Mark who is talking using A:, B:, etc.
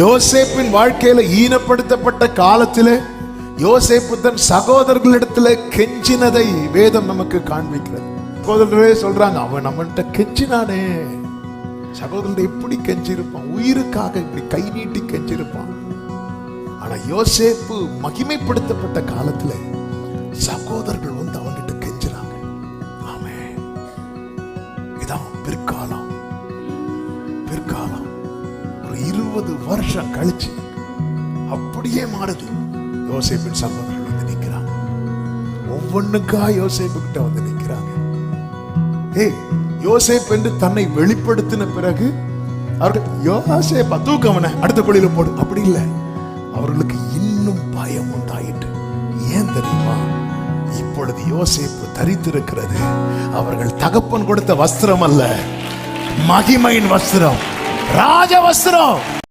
A: யோசேப்பின் வாழ்க்கையில ஈனப்படுத்தப்பட்ட காலத்திலே யோசேப்பு தன் சகோதரர்களிடத்துல கெஞ்சினதை வேதம் நமக்கு காண்பிக்கிறது. சகோதரரே சொல்றாங்க, அவன் நம்மகிட்ட கெஞ்சினானே. சகோதரன் எப்படி கெஞ்சிருப்பான், உயிருக்காக இப்படி கை நீட்டி கெஞ்சிருப்பான். ஆனா யோசேப்பு மகிமைப்படுத்தப்பட்ட காலத்துல சகோதரர்கள் வந்து அவங்கிட்ட கெஞ்சுறாங்க. ஆமென். இதான் பிற்காலம். ஒரு 20 வருஷம் கழிச்சு அப்படியே மாறுது. யோசேப்பின் சகோதரர்கள் வந்து நிக்கிறாங்க. ஒவ்வொன்றுக்கா யோசேப்பு கிட்ட வந்து நிக்கிறாங்க. யோசேப் என்று தன்னை வெளிப்படுத்தின பிறகு அவர்கள் யோசேப்பா தூக்கவன அடுத்த குழியில போடு, அப்படி இல்லை. அவர்களுக்கு இன்னும் பயம் உண்டாயிட்டு. ஏன் தெரியுமா? இப்பொழுது யோசேப்பு தரித்திருக்கிறது அவர்கள் தகப்பன் கொடுத்த வஸ்திரம் அல்ல, மகிமையின் வஸ்திரம், ராஜ வஸ்திரம்.